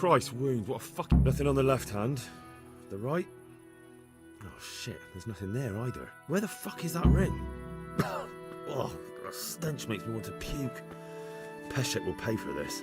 Christ, wound, what a fucking... Nothing on the left hand. The right? Oh shit, there's nothing there either. Where the fuck is that ring? Oh, the stench makes me want to puke. Peshek will pay for this.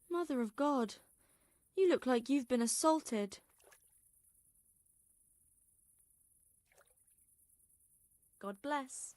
Mother of God, you look like you've been assaulted. God bless.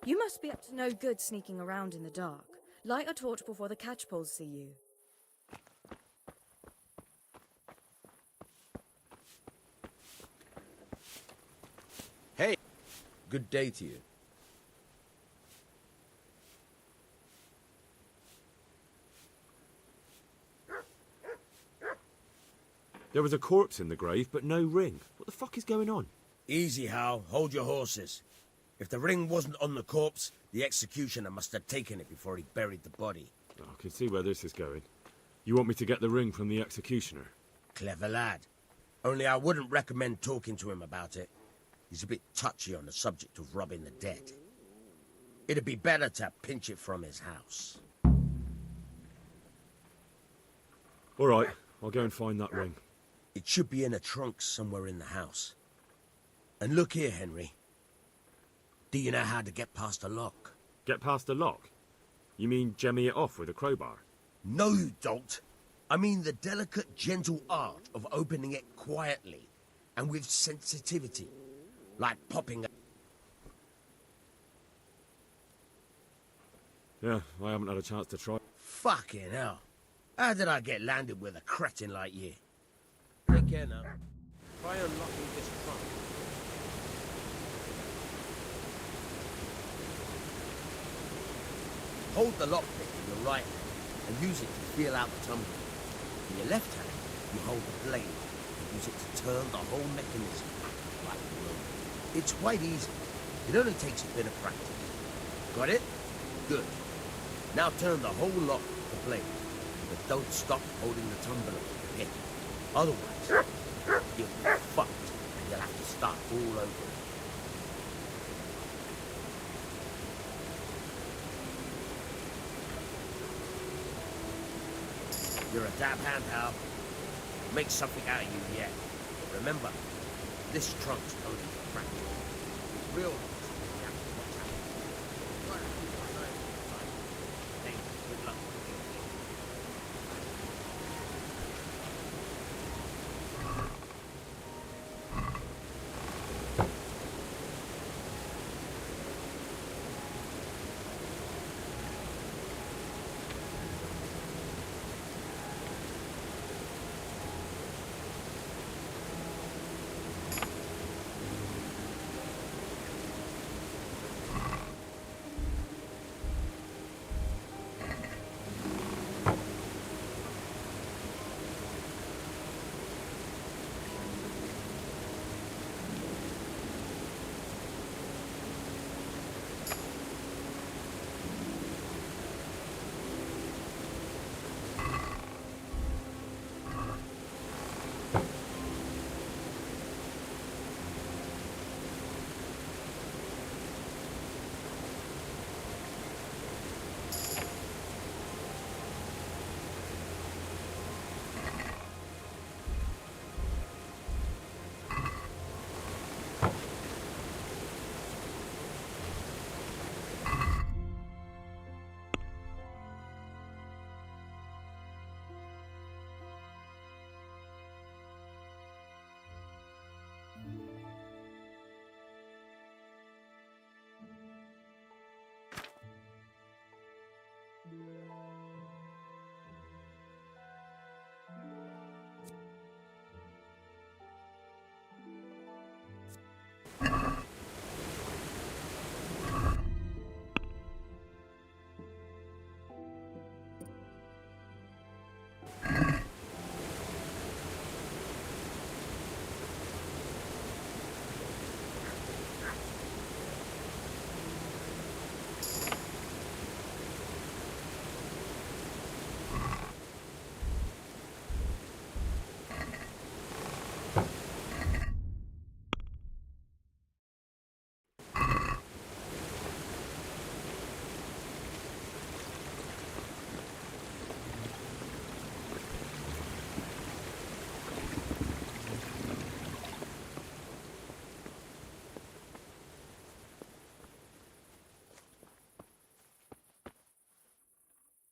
You must be up to no good sneaking around in the dark. Light a torch before the catchpoles see you. Hey, good day to you. There was a corpse in the grave, but no ring. What the fuck is going on? Easy, Hal. Hold your horses. If the ring wasn't on the corpse, the executioner must have taken it before he buried the body. Oh, I can see where this is going. You want me to get the ring from the executioner? Clever lad. Only I wouldn't recommend talking to him about it. He's a bit touchy on the subject of robbing the dead. It'd be better to pinch it from his house. All right, I'll go and find that ring. It should be in a trunk somewhere in the house. And look here, Henry. Do you know how to get past a lock? Get past the lock? You mean jemmy it off with a crowbar? No, you don't. I mean the delicate, gentle art of opening it quietly and with sensitivity. Like popping a... Yeah, I haven't had a chance to try. Fucking hell. How did I get landed with a cretin like you? Take care now. Try unlocking this trunk. Hold the lockpick in your right hand and use it to feel out the tumbler. In your left hand, you hold the blade and use it to turn the whole mechanism like a rope. It's quite easy. It only takes a bit of practice. Got it? Good. Now turn the whole lock with the blade, but don't stop holding the tumbler with your hip. Otherwise, you'll be fucked and you'll have to start all over. You're a dab hand, Hal. Make something out of you yet. Remember, this trunk's only for practice. It's real. You have to watch out. Hey, good luck.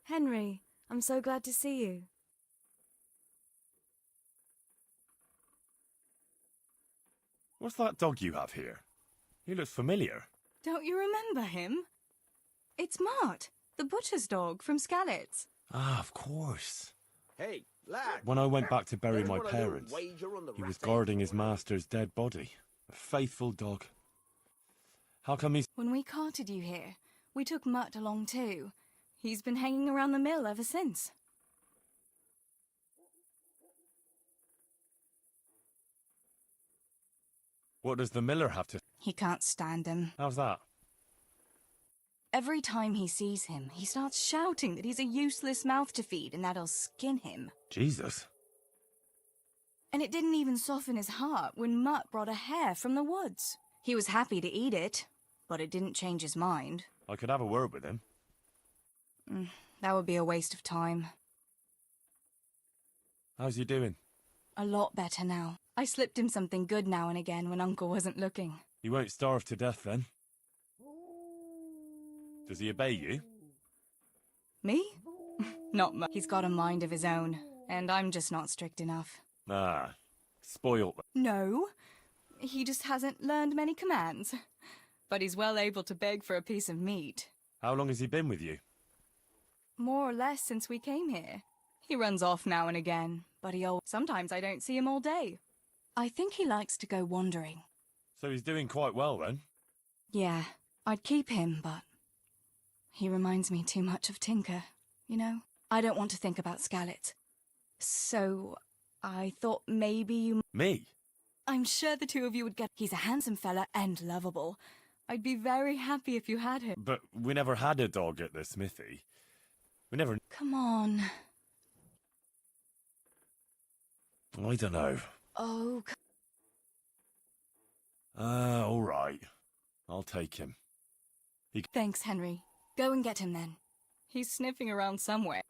Henry, I'm so glad to see you. What's that dog you have here? He looks familiar. Don't you remember him? It's Mart, the butcher's dog from Skalitz. Ah, of course. Hey, lad. When I went back to bury Anyone my want a little parents, wager on the he was rat guarding tail? his master's dead body. A faithful dog. How come he's... When we carted you here, we took Mutt along too. He's been hanging around the mill ever since. What does the miller have to... He can't stand him. How's that? Every time he sees him, he starts shouting that he's a useless mouth to feed and that he'll skin him. Jesus. And it didn't even soften his heart when Mutt brought a hare from the woods. He was happy to eat it, but it didn't change his mind. I could have a word with him. That would be a waste of time. How's he doing? A lot better now. I slipped him something good now and again when Uncle wasn't looking. He won't starve to death then. Does he obey you? Me? Not much. He's got a mind of his own, and I'm just not strict enough. Ah, spoilt. No, he just hasn't learned many commands. But he's well able to beg for a piece of meat. How long has he been with you? More or less since we came here. He runs off now and again, but sometimes I don't see him all day. I think he likes to go wandering. So he's doing quite well then? Yeah, I'd keep him, but he reminds me too much of Tinker, you know? I don't want to think about Skalitz. So I thought maybe you... Me? I'm sure the two of you would get... He's a handsome fella and lovable. I'd be very happy if you had him. But we never had a dog at the smithy. We never... Come on. I don't know. Oh, All right. I'll take him. thanks, Henry. Go and get him then. He's sniffing around somewhere.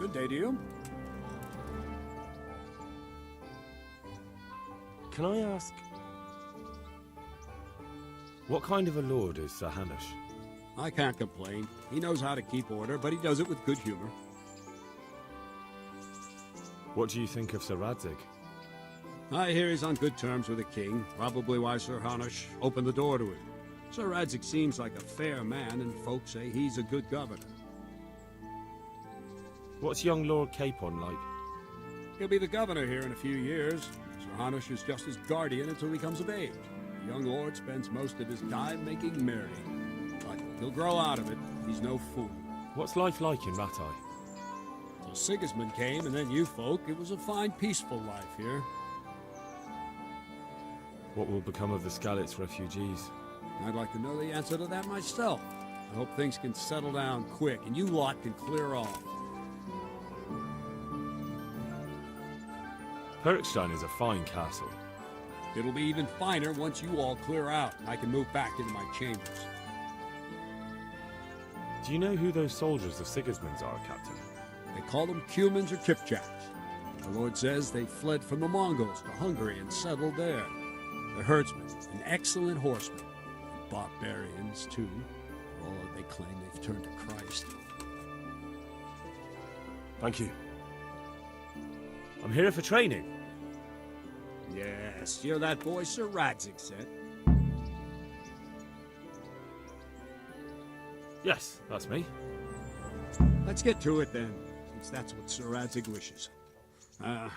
Good day to you. Can I ask, what kind of a lord is Sir Hanush? I can't complain. He knows how to keep order, but he does it with good humor. What do you think of Sir Radzig? I hear he's on good terms with the king, probably why Sir Hanush opened the door to him. Sir Radzig seems like a fair man, and folks say he's a good governor. What's young Lord Capon like? He'll be the governor here in a few years. Sir Hanush is just his guardian until he comes of age. The young lord spends most of his time making merry. But he'll grow out of it. He's no fool. What's life like in Rattay? Till Sigismund came, and then you folk, it was a fine, peaceful life here. What will become of the Skalitz refugees? I'd like to know the answer to that myself. I hope things can settle down quick, and you lot can clear off. Perkstein is a fine castle. It'll be even finer once you all clear out, and I can move back into my chambers. Do you know who those soldiers of Sigismund's are, Captain? They call them Cumans or Kipchaks. The Lord says they fled from the Mongols to Hungary and settled there. They're herdsmen, and excellent horsemen. And barbarians, too. For all that they claim they've turned to Christ. Thank you. I'm here for training. Yes, you're that boy Sir Radzig said. Yes, that's me. Let's get to it then, since that's what Sir Radzig wishes. And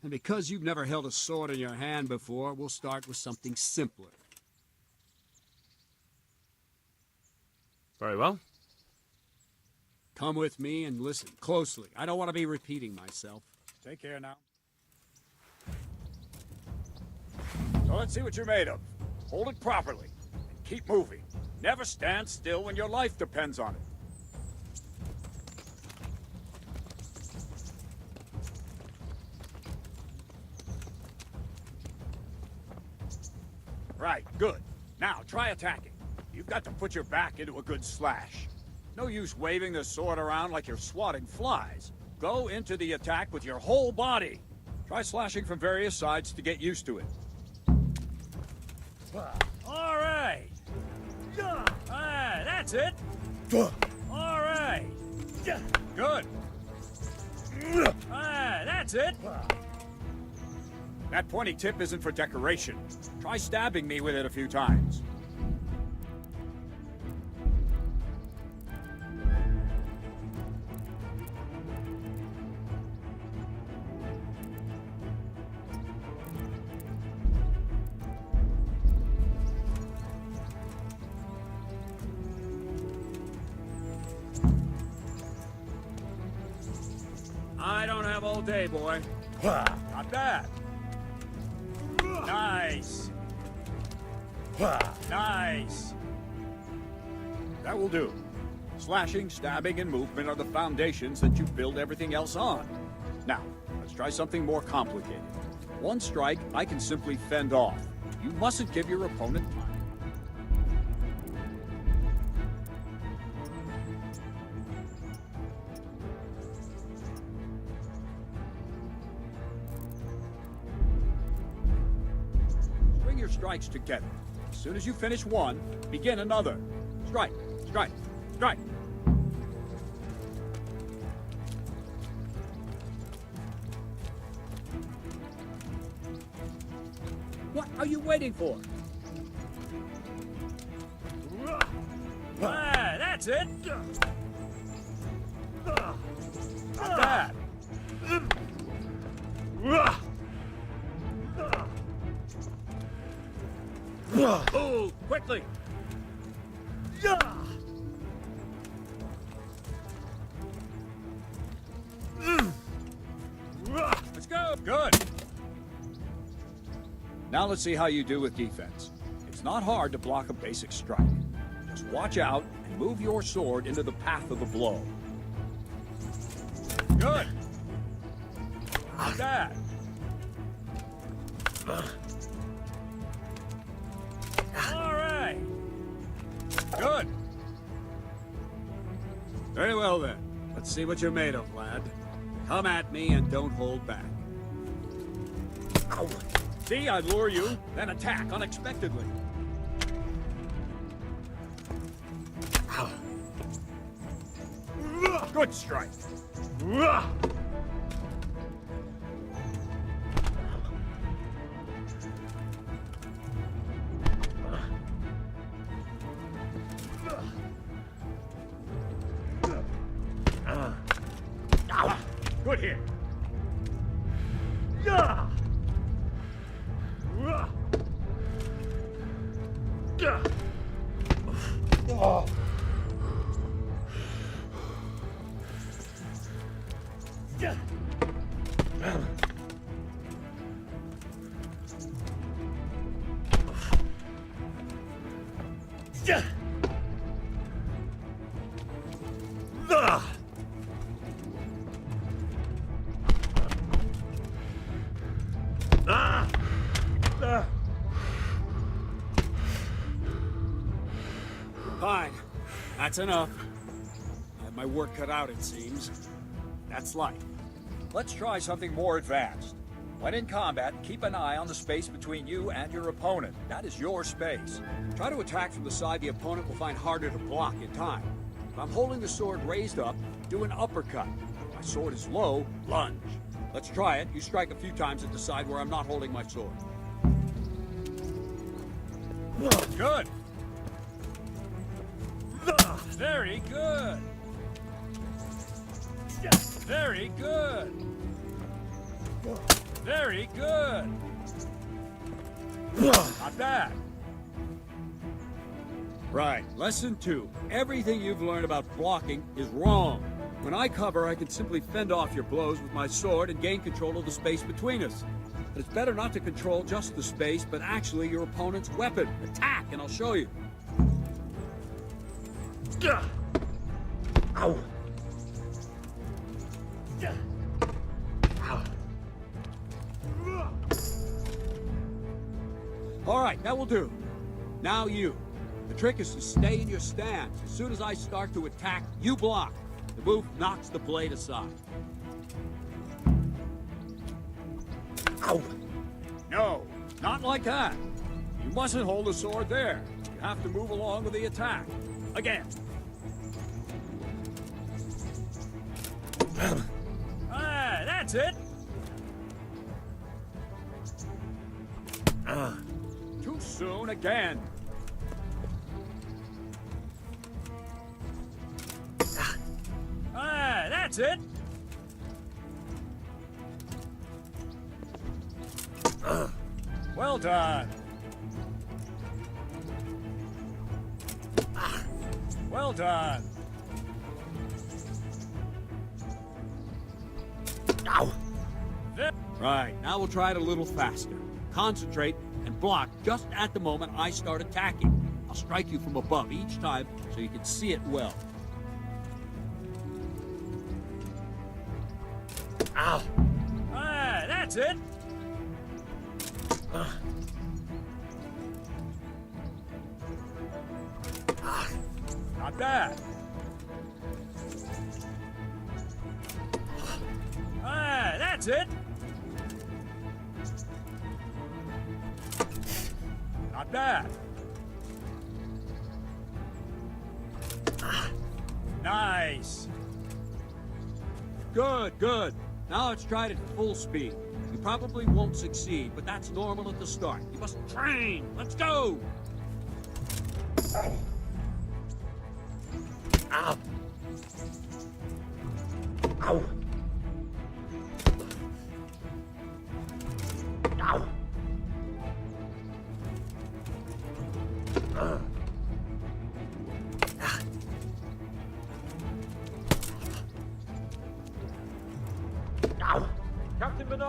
because you've never held a sword in your hand before, we'll start with something simpler. Very well. Come with me and listen closely. I don't want to be repeating myself. Take care now. So let's see what you're made of. Hold it properly. And keep moving. Never stand still when your life depends on it. Right, good. Now, try attacking. You've got to put your back into a good slash. No use waving the sword around like you're swatting flies. Go into the attack with your whole body. Try slashing from various sides to get used to it. All right. That's it. All right. Good. That's it. That pointy tip isn't for decoration. Try stabbing me with it a few times. I don't have all day, boy. Not bad. Nice. Nice. That will do. Slashing, stabbing, and movement are the foundations that you build everything else on. Now, let's try something more complicated. One strike, I can simply fend off. You mustn't give your opponent time. String your strikes together. As soon as you finish one, begin another. Strike, strike, strike. What are you waiting for? That's it. Not bad. Move, quickly! Let's go! Good! Now let's see how you do with defense. It's not hard to block a basic strike. Just watch out and move your sword into the path of the blow. Good! Not bad. All right. Good. Very well then. Let's see what you're made of, lad. Come at me and don't hold back. Ow. See, I lure you, then attack unexpectedly. Ow. Good strike. Good hit. Fine. That's enough. I have my work cut out, it seems. That's life. Let's try something more advanced. When in combat, keep an eye on the space between you and your opponent. That is your space. Try to attack from the side the opponent will find harder to block in time. If I'm holding the sword raised up, do an uppercut. If my sword is low, lunge. Let's try it. You strike a few times at the side where I'm not holding my sword. Good. Very good. Very good. Very good. Not bad. Right. Lesson 2. Everything you've learned about blocking is wrong. When I cover, I can simply fend off your blows with my sword and gain control of the space between us. But it's better not to control just the space, but actually your opponent's weapon. Attack, and I'll show you. Ow. All right, that will do. Now you. The trick is to stay in your stance. As soon as I start to attack, you block. The move knocks the blade aside. Ow. No, not like that. You mustn't hold the sword there. You have to move along with the attack. Again. Ah, that's it. Too soon again. Ah, that's it. Well done. Well done. Ow. Right, now we'll try it a little faster. Concentrate and block just at the moment I start attacking. I'll strike you from above each time so you can see it well. Ow. Ah, that's it. Not bad. Ah, that's it. Not bad. Nice. Good, good. Now let's try it at full speed. You probably won't succeed, but that's normal at the start. You must train. Let's go. Ow. Ow. Ow.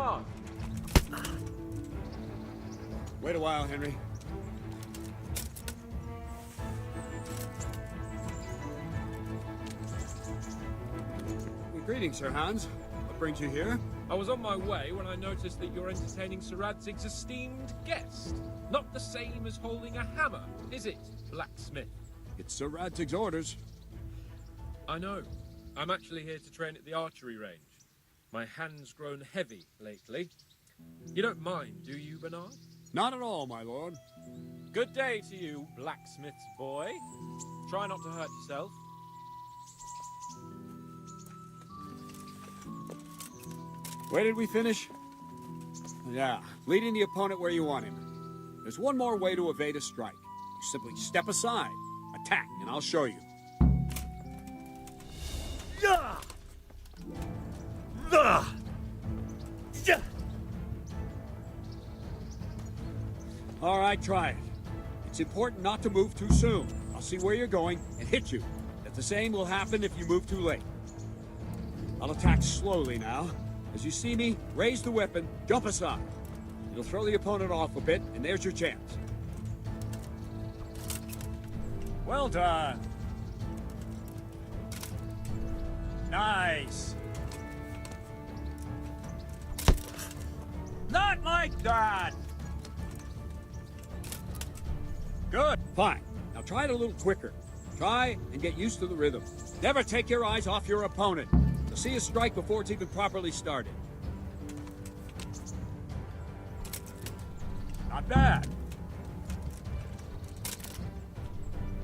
guard. Wait a while, Henry. Well, greetings, Sir Hans. What brings you here? I was on my way when I noticed that you're entertaining Sir Radzig's esteemed guest. Not the same as holding a hammer, is it, blacksmith? It's Sir Radzig's orders. I know. I'm actually here to train at the archery range. My hand's grown heavy lately. You don't mind, do you, Bernard? Not at all, my lord. Good day to you, blacksmith's boy. Try not to hurt yourself. Where did we finish? Yeah, leading the opponent where you want him. There's one more way to evade a strike. You simply step aside, attack, and I'll show you. Yeah! The! Yeah! All right, try it. It's important not to move too soon. I'll see where you're going and hit you. But the same will happen if you move too late. I'll attack slowly now. As you see me, raise the weapon, jump aside. It'll throw the opponent off a bit, and there's your chance. Well done. Nice. Not like that! Good. Fine. Now try it a little quicker. Try and get used to the rhythm. Never take your eyes off your opponent. You'll see a strike before it's even properly started. Not bad.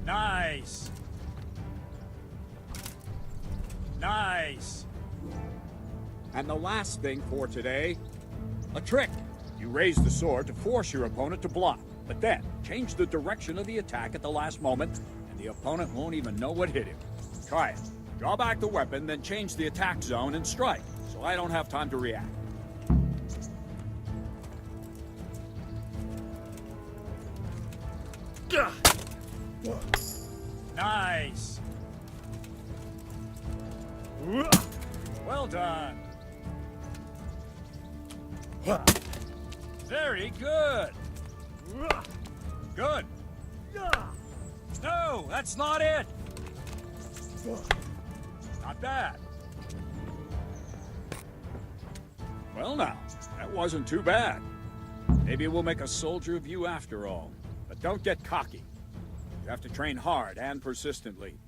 Nice. Nice. And the last thing for today, a trick. You raise the sword to force your opponent to block, but then change the direction of the attack at the last moment, and the opponent won't even know what hit him. Try it. Draw back the weapon, then change the attack zone and strike, so I don't have time to react. Nice. Well done. Very good. Good. No, that's not it. Not bad. Well now, that wasn't too bad. Maybe we'll make a soldier of you after all. But don't get cocky. You have to train hard and persistently.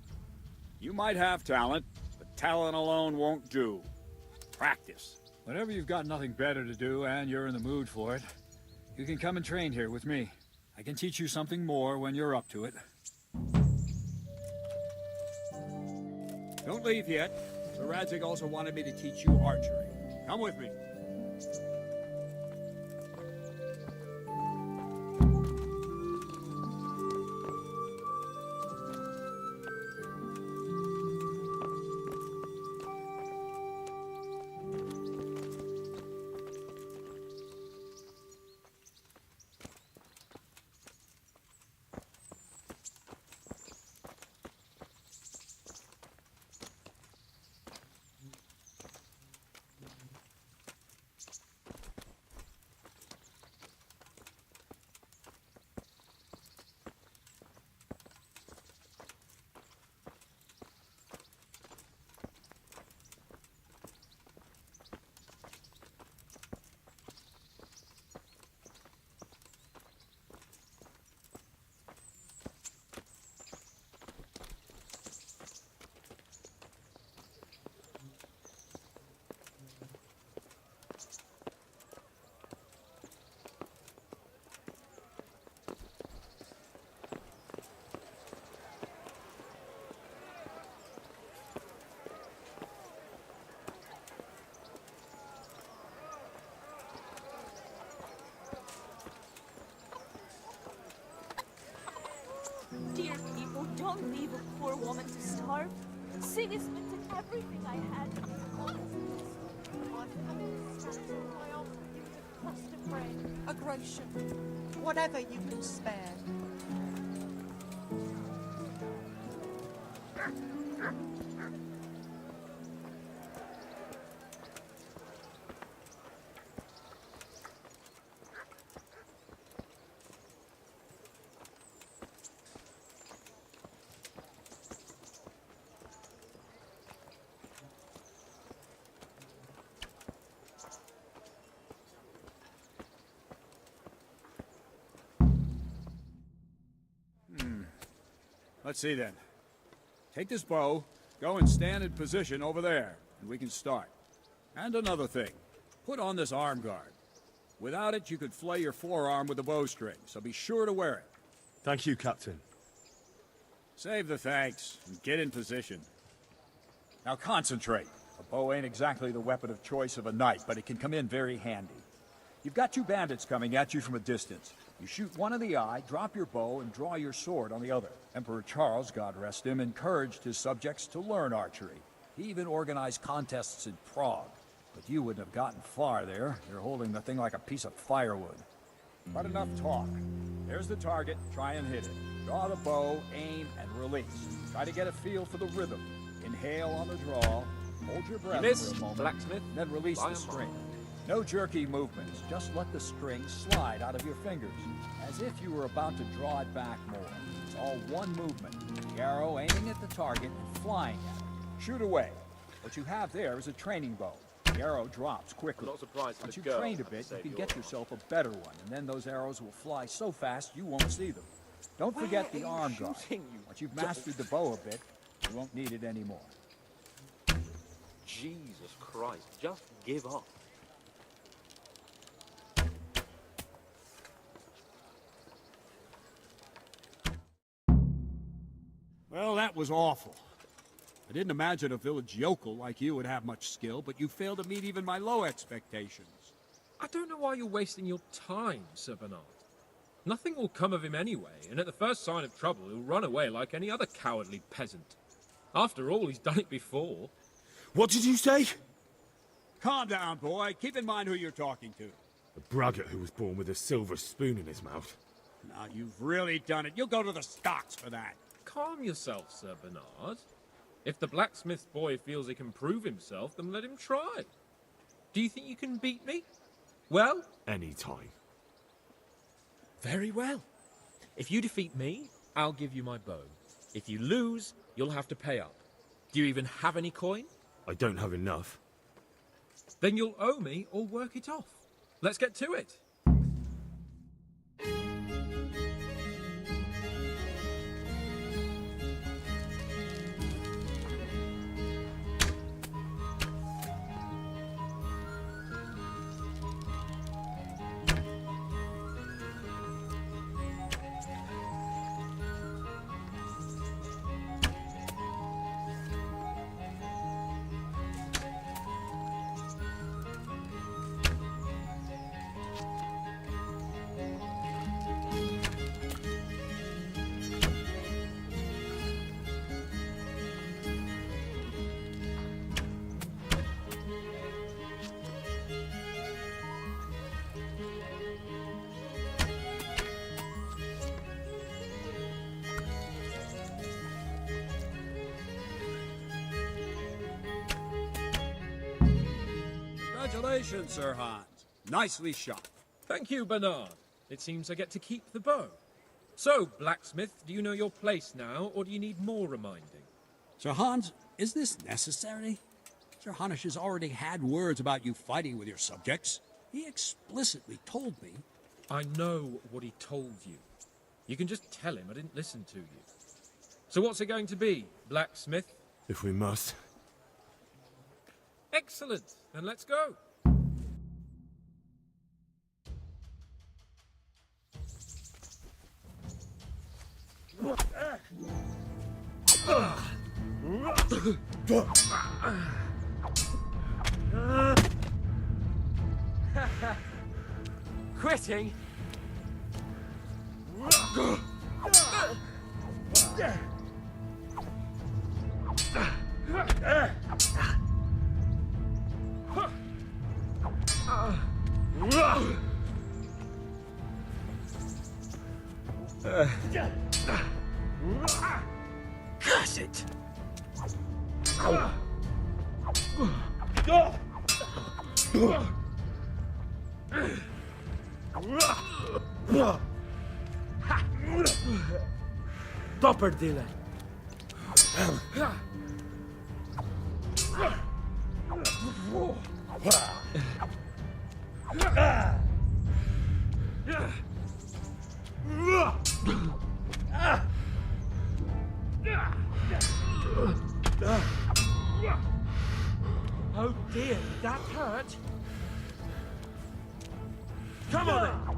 You might have talent, but talent alone won't do. Practice. Whenever you've got nothing better to do and you're in the mood for it, you can come and train here with me. I can teach you something more when you're up to it. Don't leave yet. Sir Radzig also wanted me to teach you archery. Come with me. Dear people, don't leave a poor woman to starve. Sin has been to everything I had. A groschen, whatever you can spare. Let's see then. Take this bow, go and stand in position over there, and we can start. And another thing, put on this arm guard. Without it, you could flay your forearm with a bowstring, so be sure to wear it. Thank you, Captain. Save the thanks, and get in position. Now concentrate. A bow ain't exactly the weapon of choice of a knight, but it can come in very handy. You've got two bandits coming at you from a distance. You shoot one in the eye, drop your bow, and draw your sword on the other. Emperor Charles, God rest him, encouraged his subjects to learn archery. He even organized contests in Prague. But you wouldn't have gotten far there. You're holding the thing like a piece of firewood. But enough talk. There's the target. Try and hit it. Draw the bow, aim, and release. Try to get a feel for the rhythm. Inhale on the draw. Hold your breath for a moment. Blacksmith. Then release the string. No jerky movements. Just let the string slide out of your fingers, as if you were about to draw it back more. It's all one movement. The arrow aiming at the target and flying at it. Shoot away. What you have there is a training bow. The arrow drops quickly. I'm not surprised. Once you've trained a bit, you can get yourself a better one, and then those arrows will fly so fast you won't see them. Don't forget the arm guard. Once you've mastered the bow a bit, you won't need it anymore. Jesus Christ, just give up. Well, that was awful. I didn't imagine a village yokel like you would have much skill, but you failed to meet even my low expectations. I don't know why you're wasting your time, Sir Bernard. Nothing will come of him anyway, and at the first sign of trouble, he'll run away like any other cowardly peasant. After all, he's done it before. What did you say? Calm down, boy. Keep in mind who you're talking to. A braggart who was born with a silver spoon in his mouth. Now, you've really done it. You'll go to the stocks for that. Calm yourself, Sir Bernard. If the blacksmith boy feels he can prove himself, then let him try. Do you think you can beat me? Well? Any time. Very well. If you defeat me, I'll give you my bow. If you lose, you'll have to pay up. Do you even have any coin? I don't have enough. Then you'll owe me or work it off. Let's get to it. Congratulations, Sir Hans. Nicely shot. Thank you, Bernard. It seems I get to keep the bow. So, blacksmith, do you know your place now, or do you need more reminding? Sir Hans, is this necessary? Sir Hanush has already had words about you fighting with your subjects. He explicitly told me. I know what he told you. You can just tell him I didn't listen to you. So what's it going to be, blacksmith? If we must. Excellent. Then let's go. Quitting? Curse it! Dopper dealer. That hurt. Come on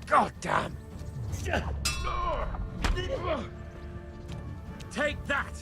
God damn! Take that!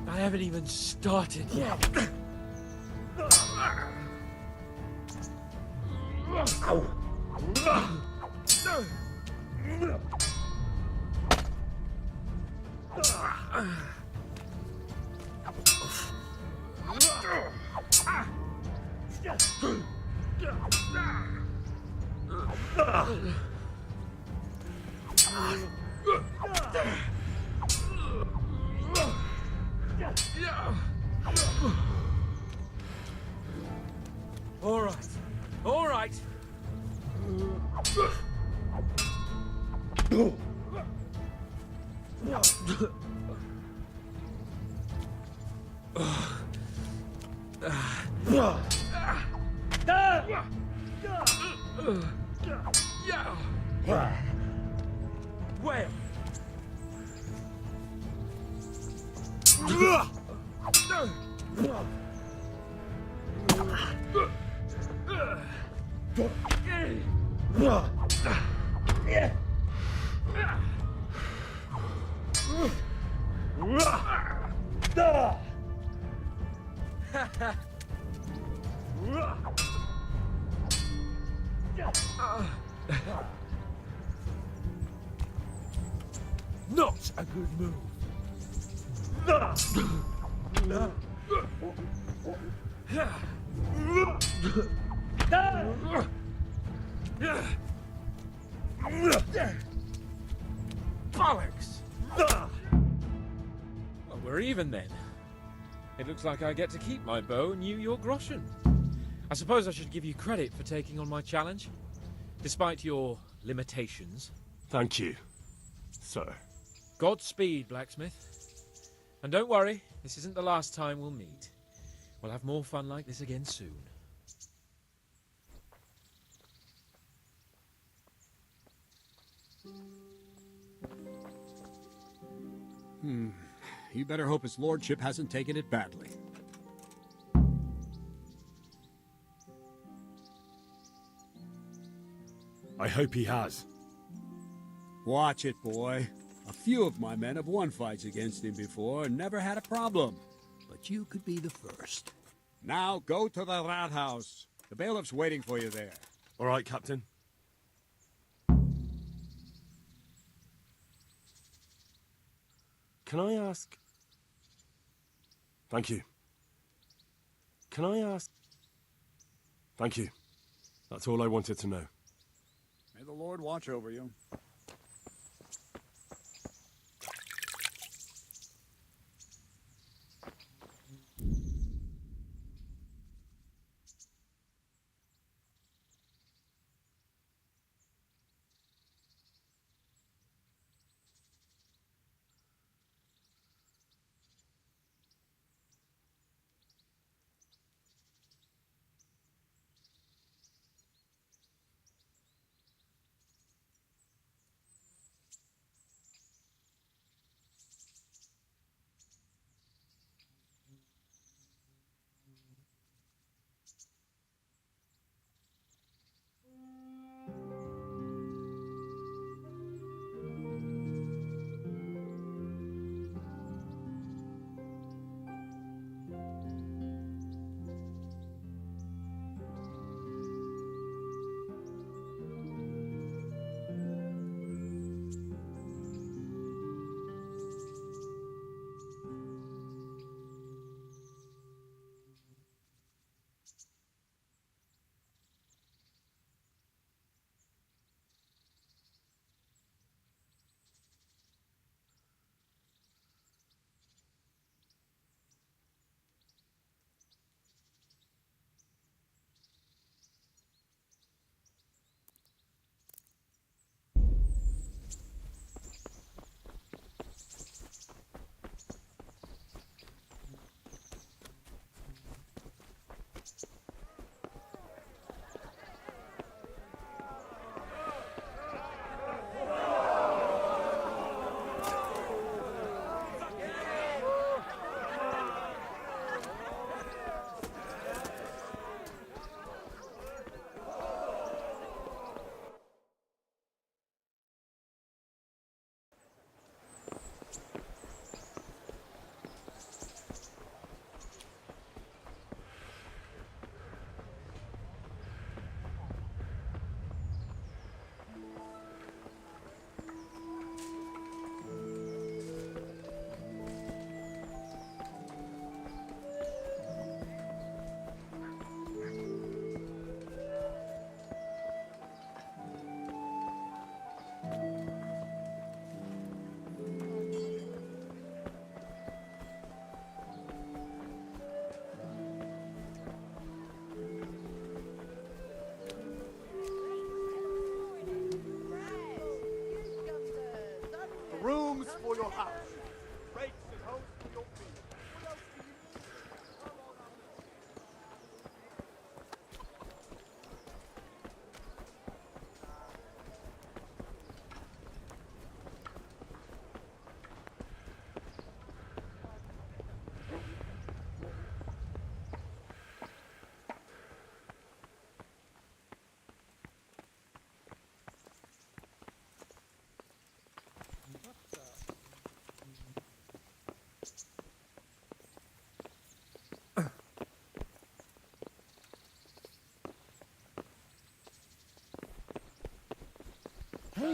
I haven't even started yet. All right. Where? Not a good move. Bollocks! Well, we're even then. It looks like I get to keep my bow and you your groschen. I suppose I should give you credit for taking on my challenge, despite your limitations. Thank you, sir. Godspeed, blacksmith. And don't worry, this isn't the last time we'll meet. We'll have more fun like this again soon. You better hope his lordship hasn't taken it badly. I hope he has. Watch it, boy. A few of my men have won fights against him before and never had a problem. But you could be the first. Now go to the rat house. The bailiff's waiting for you there. All right, Captain. Can I ask... Thank you. Can I ask... Thank you. That's all I wanted to know. May the Lord watch over you.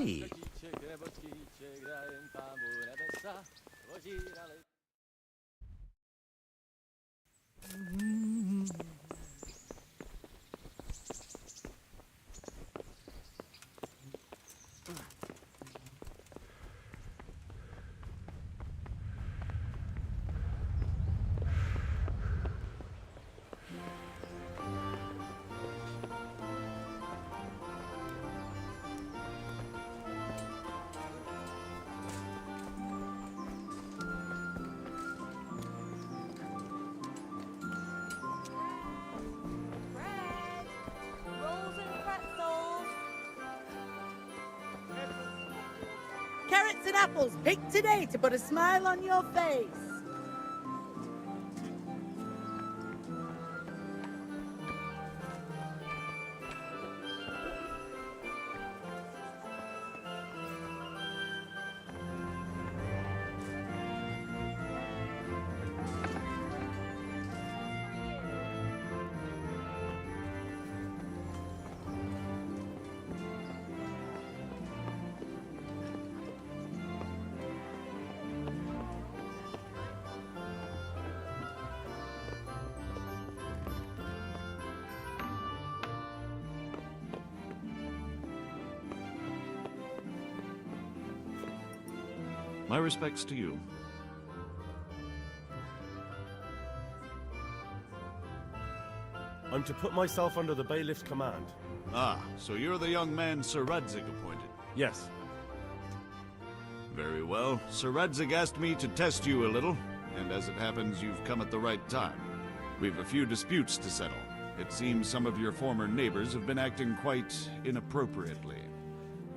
Hey! Bread, rolls and pretzels. Carrots and apples picked today to put a smile on your face. My respects to you. I'm to put myself under the bailiff's command. Ah, so you're the young man Sir Radzig appointed. Yes. Very well. Sir Radzig asked me to test you a little, and as it happens, you've come at the right time. We've a few disputes to settle. It seems some of your former neighbors have been acting quite inappropriately.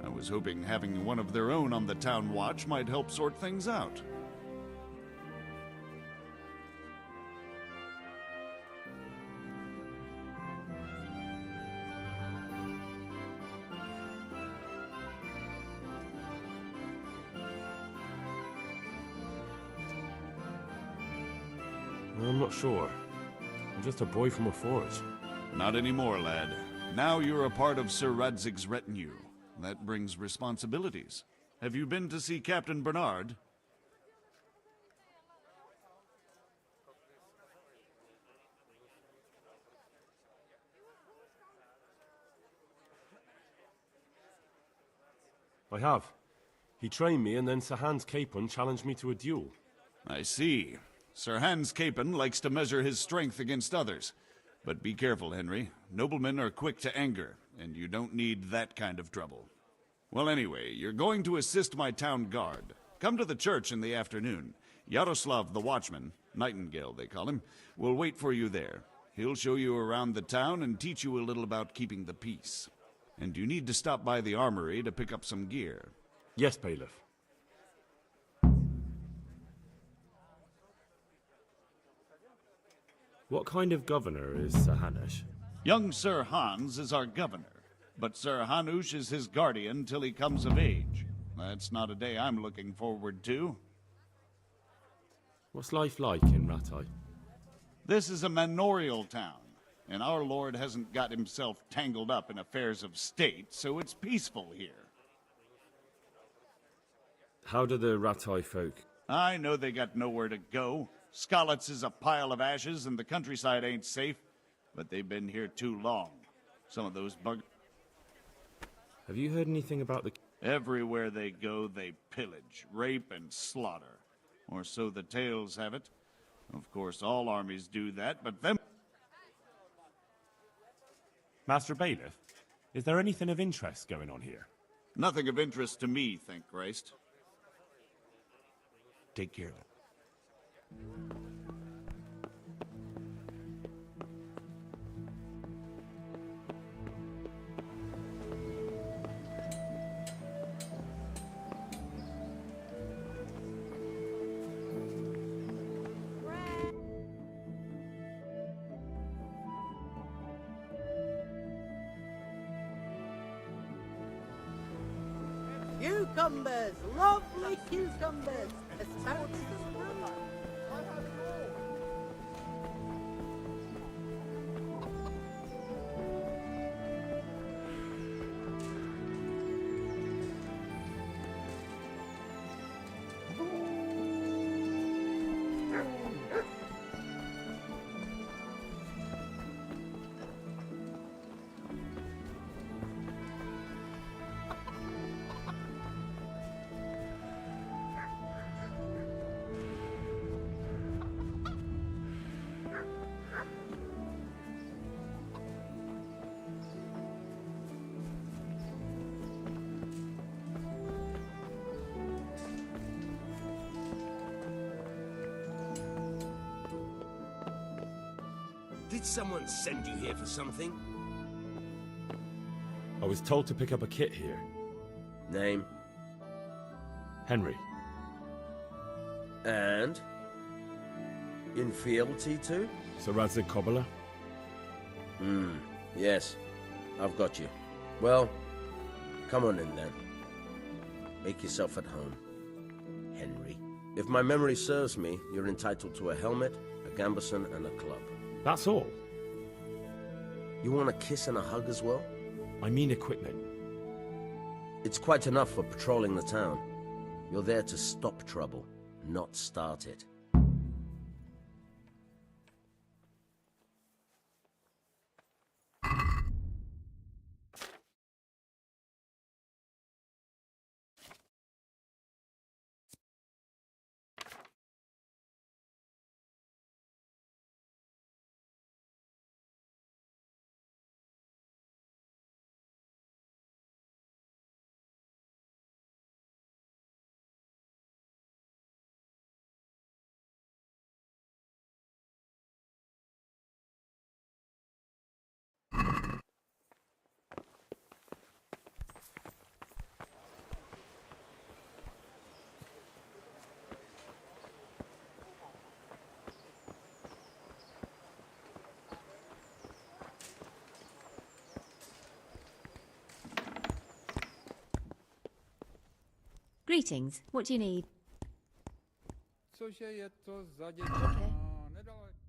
I was hoping having one of their own on the town watch might help sort things out. I'm not sure. I'm just a boy from a forge. Not anymore, lad. Now you're a part of Sir Radzig's retinue. That brings responsibilities. Have you been to see Captain Bernard? I have. He trained me, and then Sir Hans Capon challenged me to a duel. I see. Sir Hans Capon likes to measure his strength against others. But be careful, Henry. Noblemen are quick to anger, and you don't need that kind of trouble. Well, anyway, you're going to assist my town guard. Come to the church in the afternoon. Yaroslav the watchman, Nightingale they call him, will wait for you there. He'll show you around the town and teach you a little about keeping the peace. And you need to stop by the armory to pick up some gear. Yes, bailiff. What kind of governor is Sir Hanush? Young Sir Hans is our governor, but Sir Hanush is his guardian till he comes of age. That's not a day I'm looking forward to. What's life like in Rattay? This is a manorial town, and our lord hasn't got himself tangled up in affairs of state, so it's peaceful here. How do the Rattay folk? I know they got nowhere to go. Skalitz is a pile of ashes, and the countryside ain't safe, but they've been here too long. Some of those bug... Have you heard anything about the... Everywhere they go, they pillage, rape, and slaughter. Or so the tales have it. Of course, all armies do that, but them... Master Bailiff, is there anything of interest going on here? Nothing of interest to me, thank Christ. Take care of it. Cucumbers, lovely cucumbers, asparagus and fruit. Did someone send you here for something? I was told to pick up a kit here. Name? Henry. And? In fealty to? Sir Radzig Kobyla? Yes. I've got you. Well, come on in then. Make yourself at home. Henry. If my memory serves me, you're entitled to a helmet, a gambeson, and a club. That's all? You want a kiss and a hug as well? I mean equipment. It's quite enough for patrolling the town. You're there to stop trouble, not start it. Greetings. What do you need? Cože je to za děcka? Nedaleko.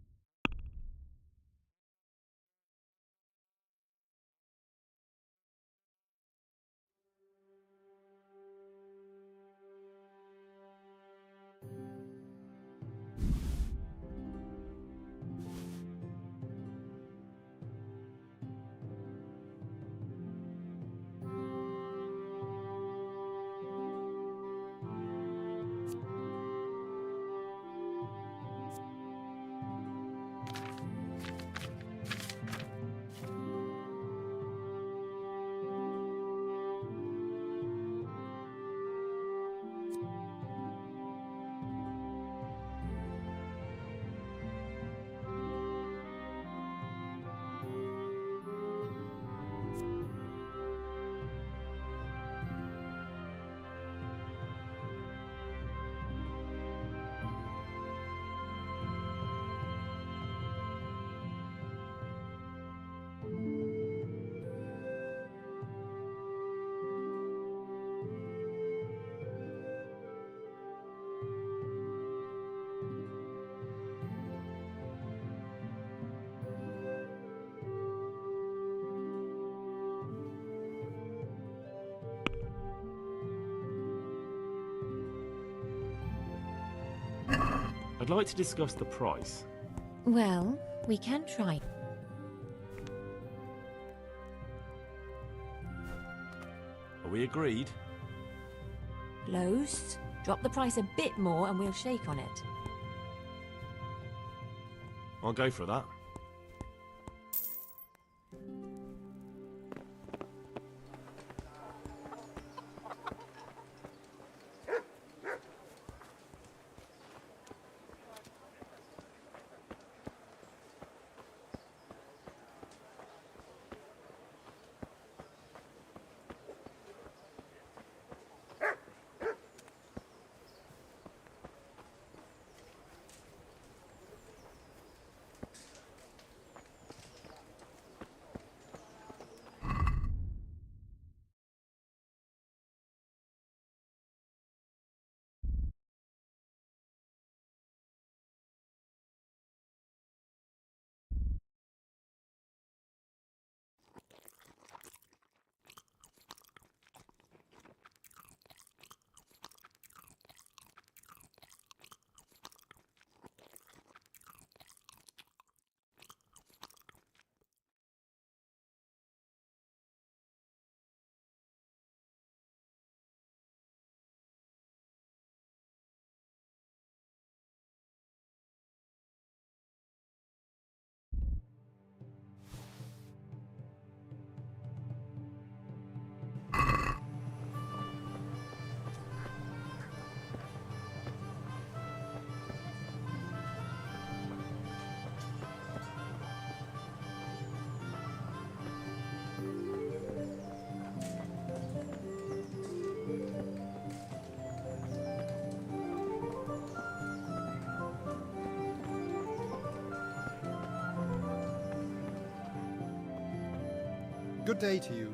I'd like to discuss the price. Well, we can try. Are we agreed? Close. Drop the price a bit more and we'll shake on it. I'll go for that. Good day to you.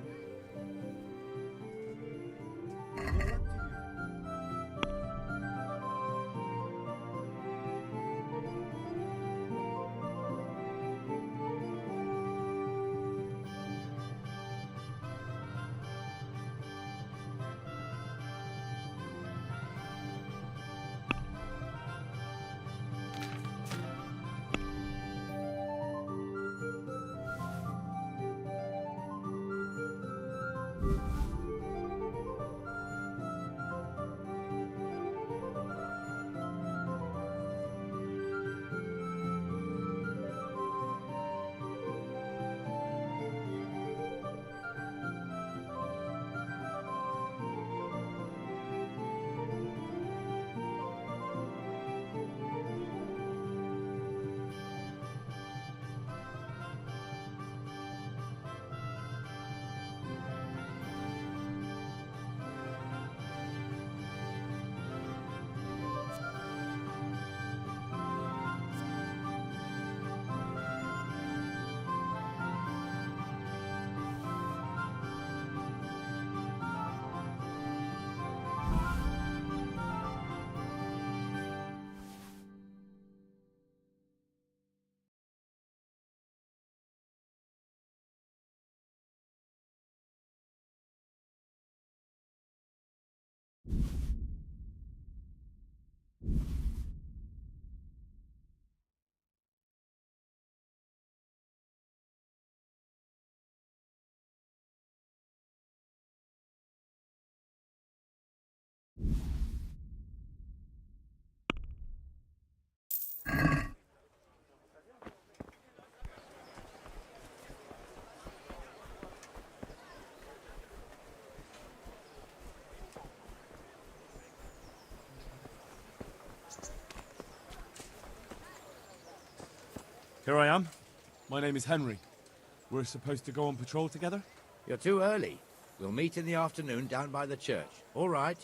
Here I am. My name is Henry. We're supposed to go on patrol together? You're too early. We'll meet in the afternoon down by the church. All right?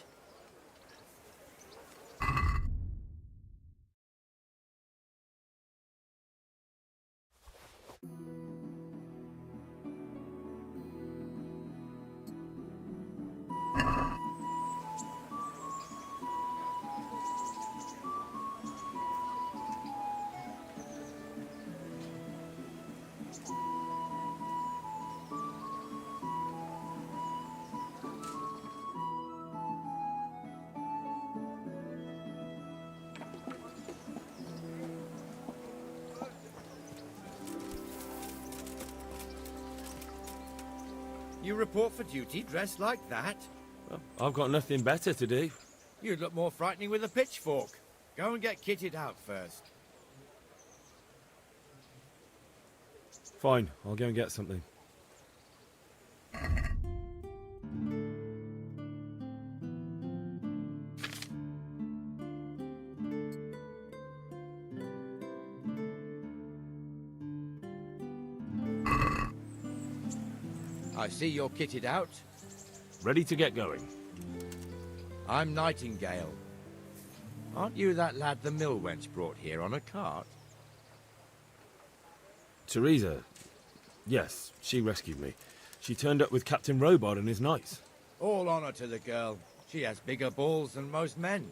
You report for duty dressed like that? Well, I've got nothing better to do. You'd look more frightening with a pitchfork. Go and get kitted out first. Fine, I'll go and get something. I see you're kitted out. Ready to get going. I'm Nightingale. Aren't you that lad the mill wench brought here on a cart? Teresa. Yes, she rescued me. She turned up with Captain Robot and his knights. All honor to the girl. She has bigger balls than most men.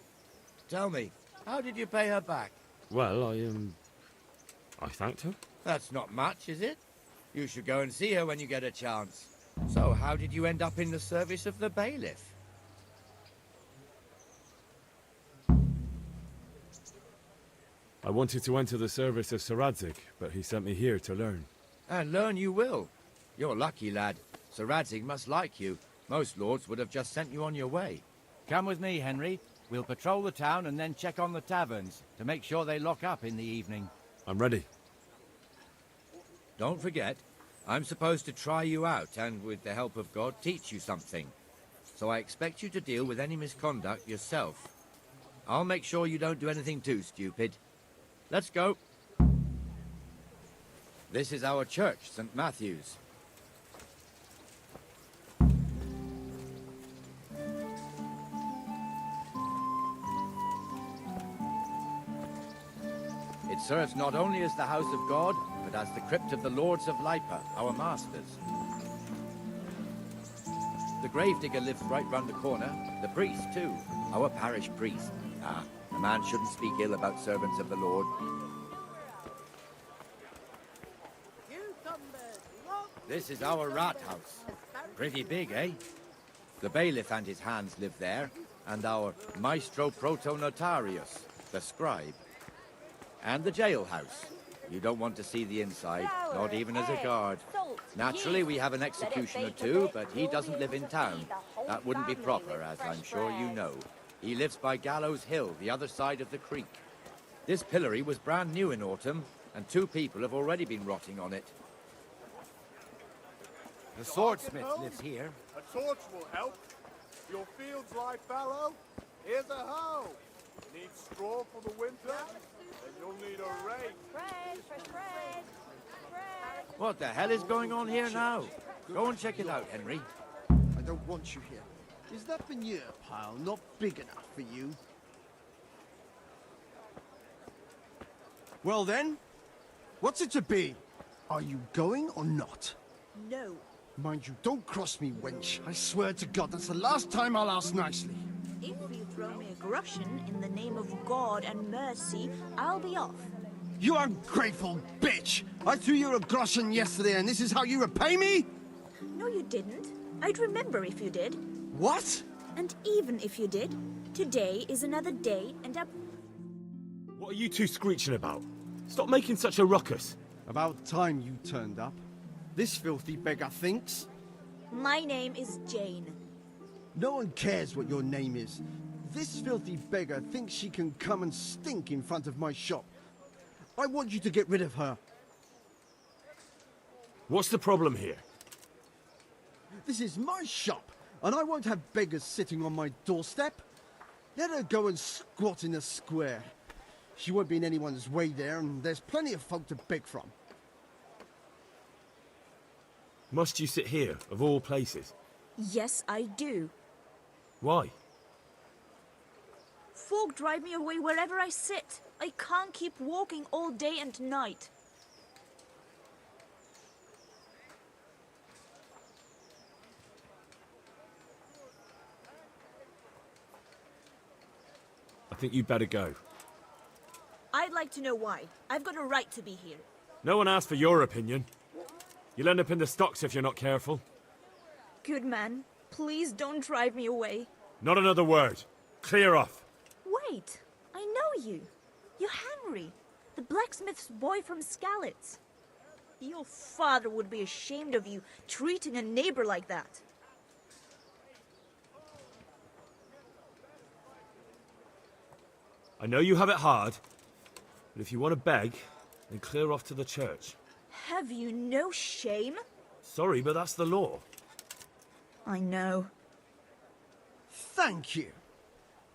Tell me, how did you pay her back? Well, I thanked her. That's not much, is it? You should go and see her when you get a chance. So, how did you end up in the service of the bailiff? I wanted to enter the service of Sir Radzig, but he sent me here to learn. And learn you will. You're lucky, lad. Sir Radzig must like you. Most lords would have just sent you on your way. Come with me, Henry. We'll patrol the town and then check on the taverns to make sure they lock up in the evening. I'm ready. Don't forget, I'm supposed to try you out and, with the help of God, teach you something. So I expect you to deal with any misconduct yourself. I'll make sure you don't do anything too stupid. Let's go. This is our church, St. Matthew's. It serves not only as the house of God, but as the crypt of the lords of Lipa, our masters. The gravedigger lives right round the corner. The priest, too. Our parish priest. Ah, a man shouldn't speak ill about servants of the Lord. This is our rat house. Pretty big, eh? The bailiff and his hands live there, and our maestro protonotarius, the scribe. And the jailhouse. You don't want to see the inside, not even as a guard. Naturally, we have an executioner too, but he doesn't live in town. That wouldn't be proper, as I'm sure you know. He lives by Gallows Hill, the other side of the creek. This pillory was brand new in autumn, and 2 people have already been rotting on it. The swordsmith lives here. A torch will help. Your fields lie fallow. Here's a hoe. Need straw for the winter, and you'll need a rake. What the hell is going on here now? Go and check it out, Henry. I don't want you here. Is that manure pile not big enough for you? Well then, what's it to be? Are you going or not? No. Mind you, don't cross me, wench. I swear to God, that's the last time I'll ask nicely. If you throw me a groschen in the name of God and mercy, I'll be off. You ungrateful bitch! I threw you a groschen yesterday, and this is how you repay me? No, you didn't. I'd remember if you did. What? And even if you did, today is another day, and What are you two screeching about? Stop making such a ruckus. About time you turned up. This filthy beggar thinks. my name is Jane. No one cares what your name is. This filthy beggar thinks she can come and stink in front of my shop. I want you to get rid of her. What's the problem here? This is my shop, and I won't have beggars sitting on my doorstep. Let her go and squat in the square. She won't be in anyone's way there, and there's plenty of folk to beg from. Must you sit here, of all places? Yes, I do. Why? Folk drive me away wherever I sit. I can't keep walking all day and night. I think you'd better go. I'd like to know why. I've got a right to be here. No one asked for your opinion. You'll end up in the stocks if you're not careful. Good man, please don't drive me away. Not another word. Clear off. Wait, I know you. You're Henry, the blacksmith's boy from Skalitz. Your father would be ashamed of you treating a neighbor like that. I know you have it hard, but if you want to beg, then clear off to the church. Have you no shame? Sorry, but that's the law. I know. Thank you.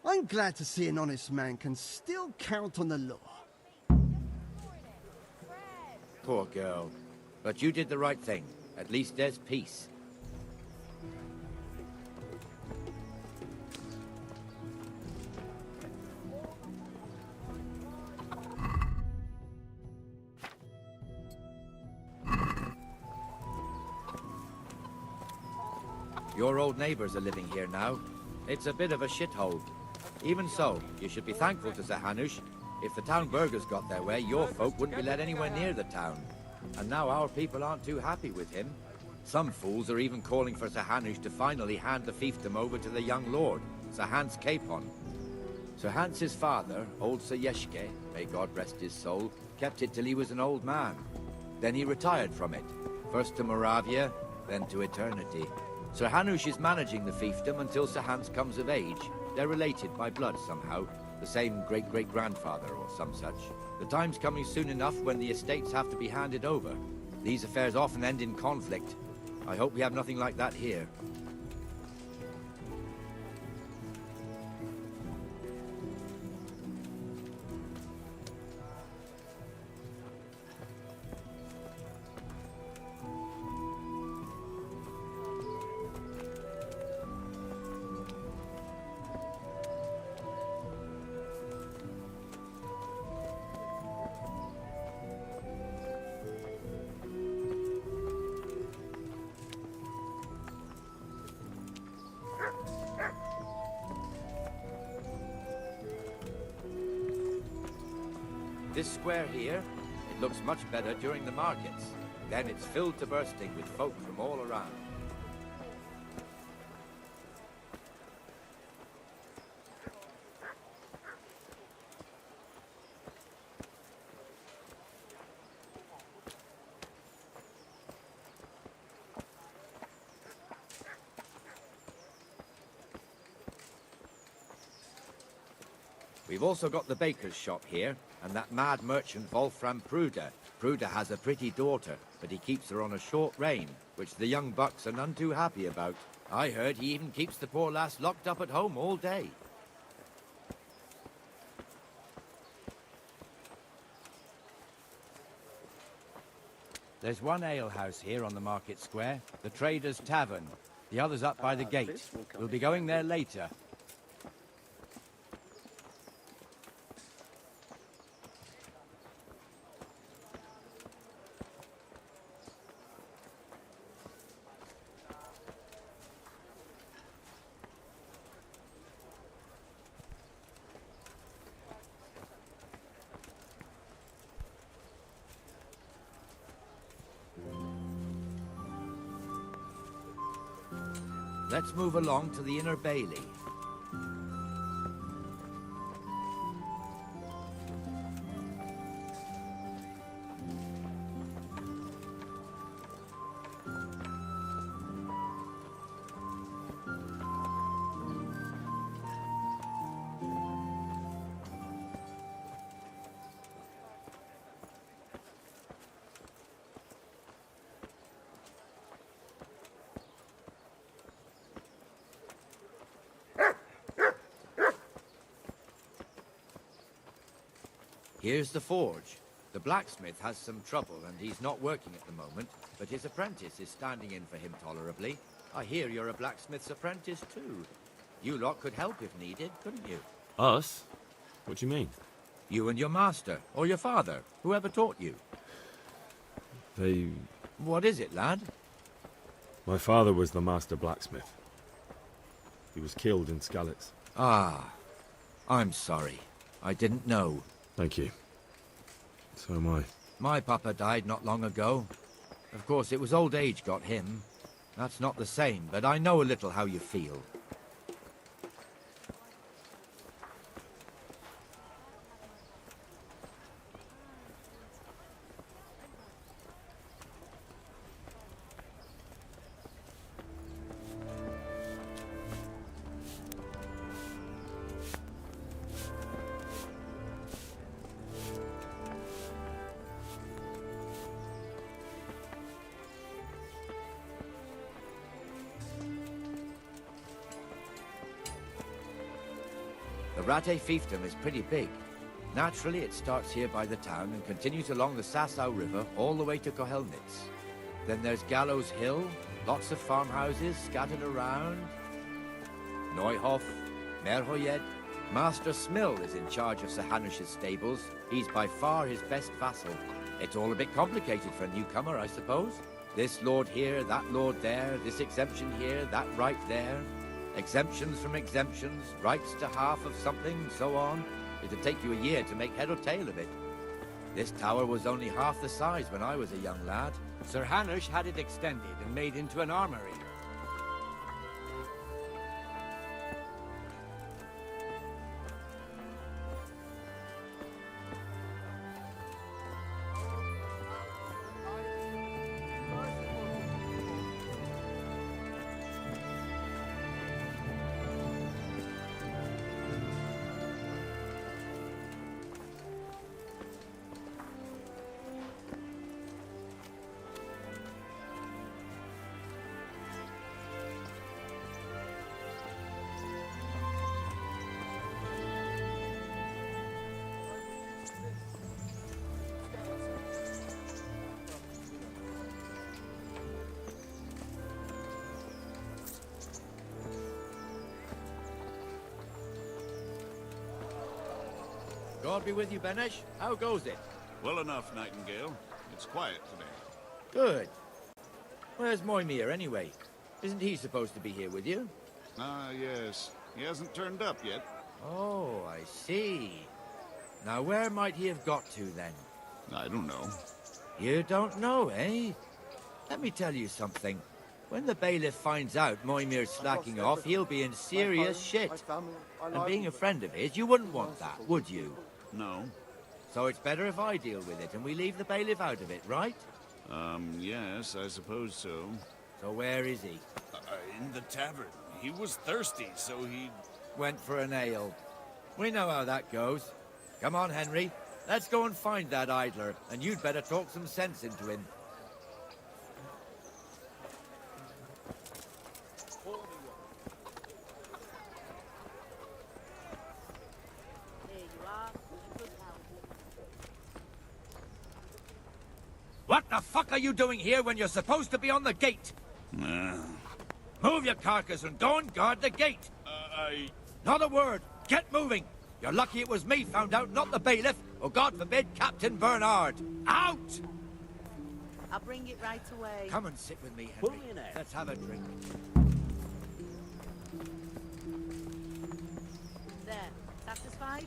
I'm glad to see an honest man can still count on the law. Poor girl. But you did the right thing. At least there's peace. Your old neighbors are living here now. It's a bit of a shithole. Even so, you should be thankful to Sir Hanush. If the town burghers got their way, your folk wouldn't be let anywhere near the town. And now our people aren't too happy with him. Some fools are even calling for Sir Hanush to finally hand the fiefdom over to the young lord, Sir Hans Capon. Sir Hans's father, old Sir Yeshke, may God rest his soul, kept it till he was an old man. Then he retired from it, first to Moravia, then to eternity. Sir Hanush is managing the fiefdom until Sir Hans comes of age. They're related by blood somehow, the same great-great-grandfather or some such. The time's coming soon enough when the estates have to be handed over. These affairs often end in conflict. I hope we have nothing like that here. This square here, it looks much better during the markets. Then it's filled to bursting with folk from all around. We've also got the baker's shop here, and that mad merchant Wolfram Pruder. Pruder has a pretty daughter, but he keeps her on a short rein, which the young bucks are none too happy about. I heard he even keeps the poor lass locked up at home all day. There's one alehouse here on the market square, the Trader's Tavern. The other's up by the gate. We'll be going there later. Let's move along to the Inner Bailey. Here's the forge. The blacksmith has some trouble and he's not working at the moment, but his apprentice is standing in for him tolerably. I hear you're a blacksmith's apprentice too. You lot could help if needed, couldn't you? Us? What do you mean? You and your master, or your father, whoever taught you. They... What is it, lad? My father was the master blacksmith. He was killed in Skalitz. Ah, I'm sorry. I didn't know. Thank you. So am I. My papa died not long ago. Of course, it was old age got him. That's not the same, but I know a little how you feel. The Rate fiefdom is pretty big. Naturally, it starts here by the town and continues along the Sassau River all the way to Kohelnitz. Then there's Gallows Hill, lots of farmhouses scattered around. Neuhof, Merhoyed. Master Smill is in charge of Sir Hanush's stables. He's by far his best vassal. It's all a bit complicated for a newcomer, I suppose. This lord here, that lord there, this exemption here, that right there. Exemptions from exemptions, rights to half of something, so on. It'd take you a year to make head or tail of it. This tower was only half the size when I was a young lad. Sir Hanush had it extended and made into an armory. God be with you, Benesh. How goes it? Well enough, Nightingale. It's quiet today. Good. Where's Moimir, anyway? Isn't he supposed to be here with you? Ah, yes. He hasn't turned up yet. Oh, I see. Now, where might he have got to, then? I don't know. You don't know, eh? Let me tell you something. When the bailiff finds out Moimir's slacking off, he'll be in serious shit. And being a friend of his, you wouldn't want that, would you? No. So it's better if I deal with it and we leave the bailiff out of it, right? Yes, I suppose so. So where is he? In the tavern. He was thirsty, so he... Went for an ale. We know how that goes. Come on, Henry. Let's go and find that idler, and you'd better talk some sense into him. What the fuck are you doing here when you're supposed to be on the gate? Move your carcass and go and guard the gate. Not a word. Get moving. You're lucky it was me found out, not the bailiff, or God forbid, Captain Bernard. Out! I'll bring it right away. Come and sit with me, Henry. Let's have a drink. There. Satisfied?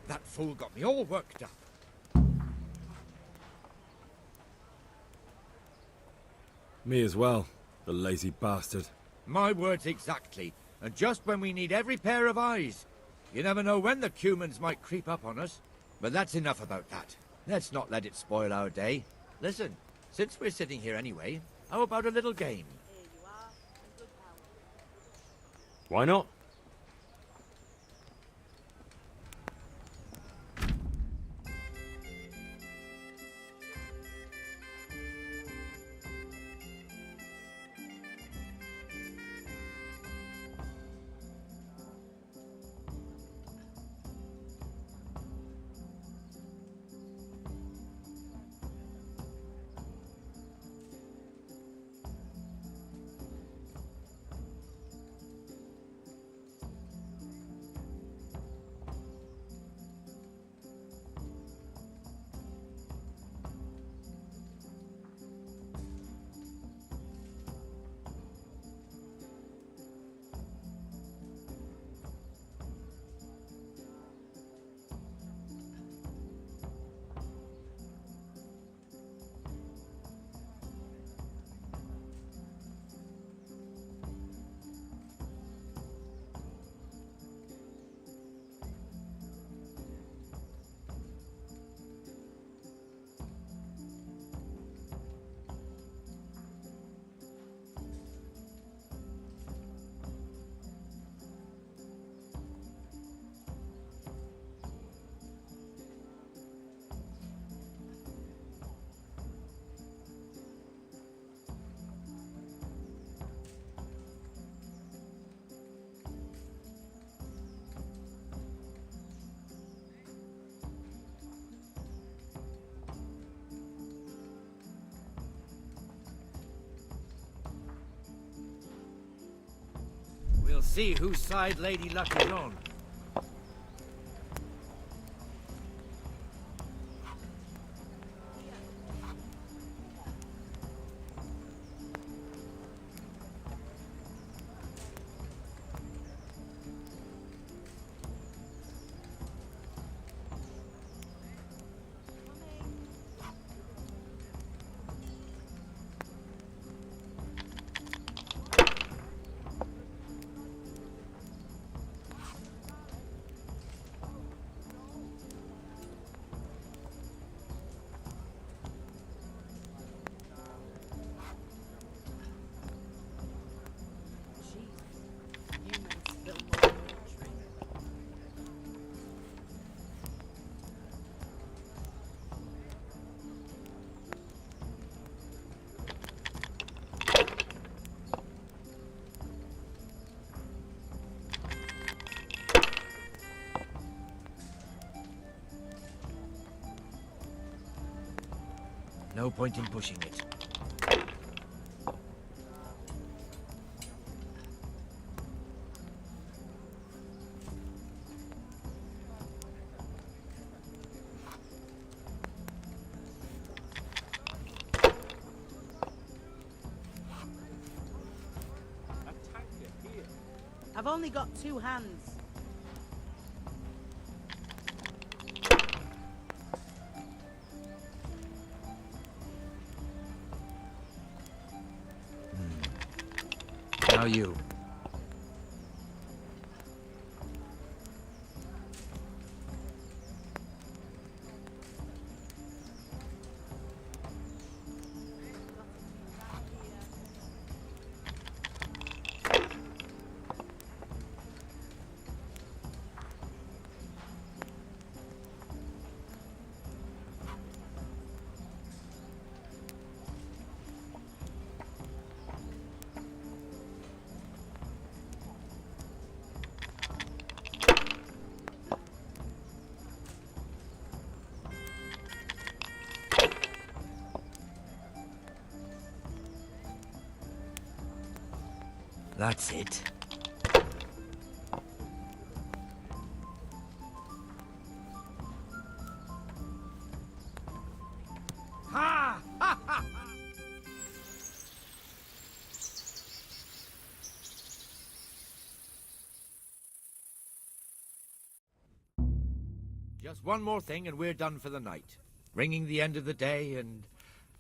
That fool got me all worked up. Me as well, the lazy bastard. My words exactly. And just when we need every pair of eyes. You never know when the cumans might creep up on us. But that's enough about that. Let's not let it spoil our day. Listen, since we're sitting here anyway, how about a little game? Why not? We'll see whose side Lady Luck is on. No point in pushing it. I've only got 2 hands. Now you. That's it. Ha! Ha! Ha! Just one more thing and we're done for the night. Ringing the end of the day and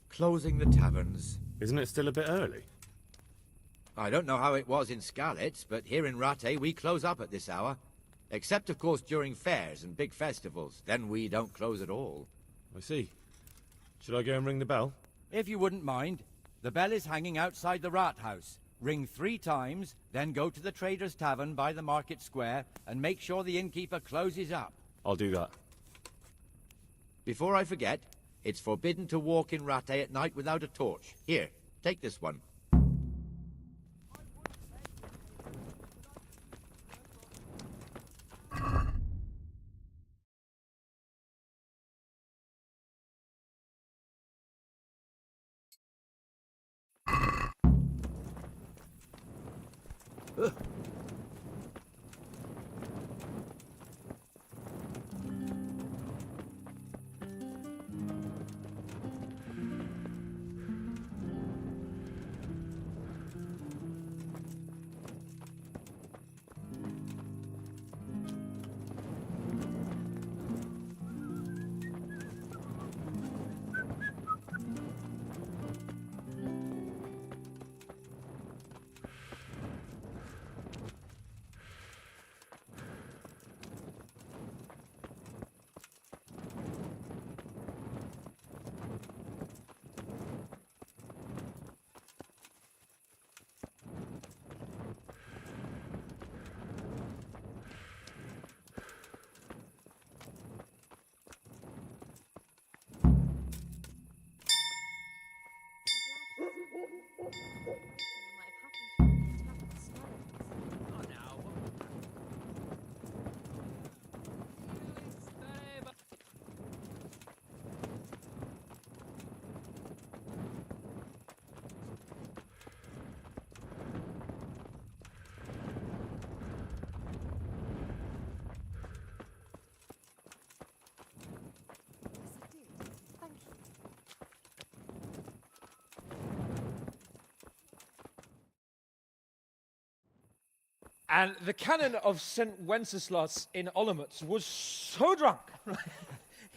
closing the taverns. Isn't it still a bit early? I don't know how it was in Skalitz, but here in Rattay we close up at this hour. Except, of course, during fairs and big festivals. Then we don't close at all. I see. Should I go and ring the bell? If you wouldn't mind, the bell is hanging outside the rat house. Ring 3 times, then go to the Trader's Tavern by the market square and make sure the innkeeper closes up. I'll do that. Before I forget, it's forbidden to walk in Rattay at night without a torch. Here, take this one. And the canon of St. Wenceslas in Olomouc was so drunk,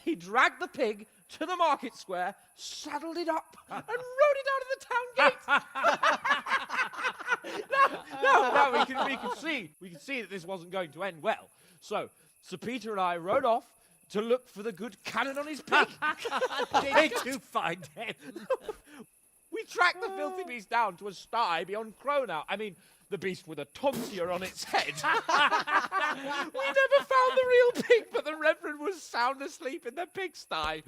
he dragged the pig to the market square, saddled it up, and rode it out of the town gate. No, we could see that this wasn't going to end well. So, Sir Peter and I rode off to look for the good canon on his pig. Did you find him? We tracked the filthy beast down to a sty beyond Cronau. I mean, the beast with a tonsure on its head. We never found the real pig, but the Reverend was sound asleep in the pigsty.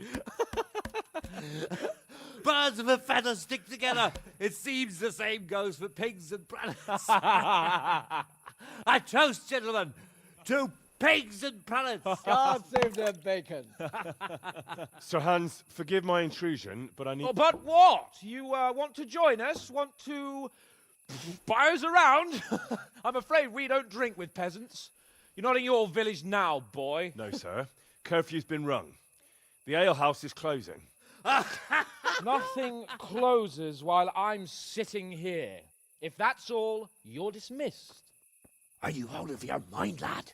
Birds of a feather stick together. It seems the same goes for pigs and planets. I toast, gentlemen, to pigs and planets. God save their bacon. Sir Hans, forgive my intrusion, but I need... Oh, but what? You want to join us? Want to buy us around? I'm afraid we don't drink with peasants. You're not in your village now, boy. No, sir. Curfew's been rung. The alehouse is closing. Nothing closes while I'm sitting here. If that's all, you're dismissed. Are you out of your mind, lad?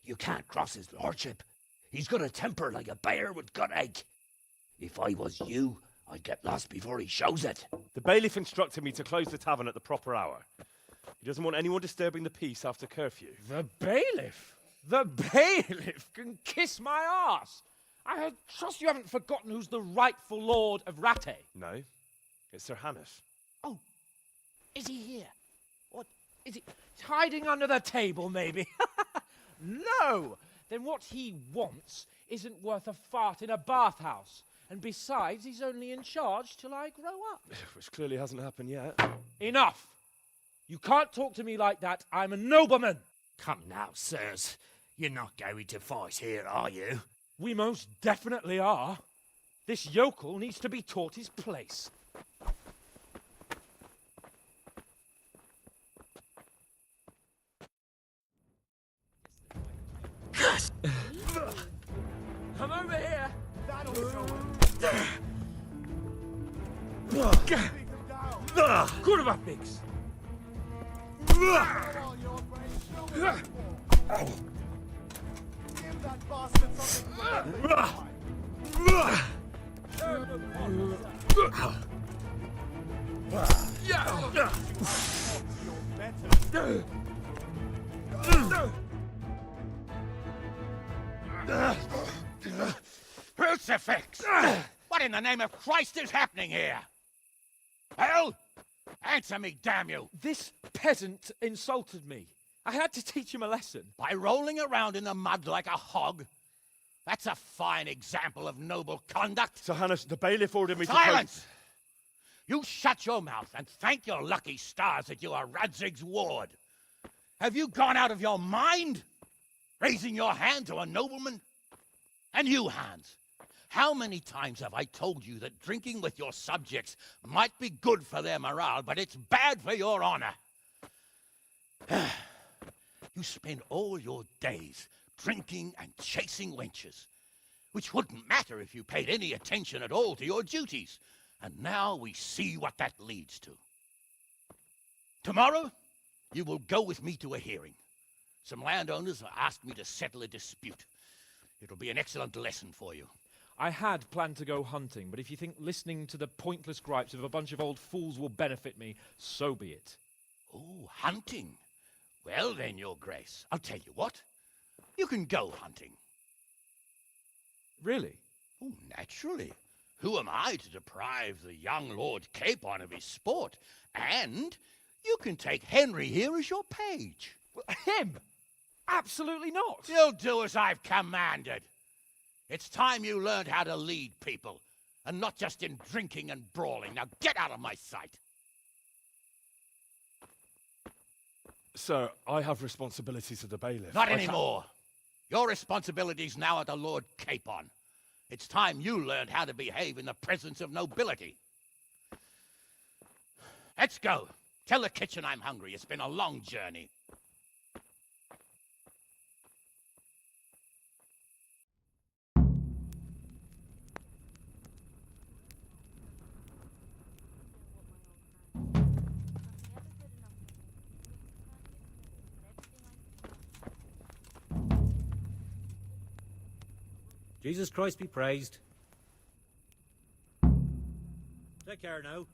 You can't cross his lordship. He's got a temper like a bear with gut ache. If I was you, I'd get lost before he shows it. The bailiff instructed me to close the tavern at the proper hour. He doesn't want anyone disturbing the peace after curfew. The bailiff? The bailiff can kiss my arse. I trust you haven't forgotten who's the rightful lord of Rattay. No, it's Sir Hannes. Oh, is he here? What, is he hiding under the table, maybe? No! Then what he wants isn't worth a fart in a bathhouse. And besides, he's only in charge till I grow up. Which clearly hasn't happened yet. Enough! You can't talk to me like that. I'm a nobleman. Come now, sirs. You're not going to fight here, are you? We most definitely are. This yokel needs to be taught his place. Come over here. That'll show him. Kurwa, pigs. Give that bastard something Crucifix! What in the name of Christ is happening here? Hell? Answer me, damn you! This peasant insulted me. I had to teach him a lesson. By rolling around in the mud like a hog? That's a fine example of noble conduct. Sir Hannes, the bailiff ordered me to... Silence! You shut your mouth and thank your lucky stars that you are Radzig's ward. Have you gone out of your mind? Raising your hand to a nobleman? And you, Hans, how many times have I told you that drinking with your subjects might be good for their morale, but it's bad for your honor? You spend all your days drinking and chasing wenches, which wouldn't matter if you paid any attention at all to your duties. And now we see what that leads to. Tomorrow, you will go with me to a hearing. Some landowners have asked me to settle a dispute. It'll be an excellent lesson for you. I had planned to go hunting, but if you think listening to the pointless gripes of a bunch of old fools will benefit me, so be it. Oh, hunting. Well then, Your Grace, I'll tell you what. You can go hunting. Really? Oh, naturally. Who am I to deprive the young Lord Capon of his sport? And you can take Henry here as your page. Him? Absolutely not. You'll do as I've commanded. It's time you learned how to lead people, and not just in drinking and brawling. Now get out of my sight. Sir, I have responsibilities of the bailiff. Not anymore. Your responsibilities now are the Lord Capon. It's time you learned how to behave in the presence of nobility. Let's go. Tell the kitchen I'm hungry. It's been a long journey. Jesus Christ be praised. Take care now.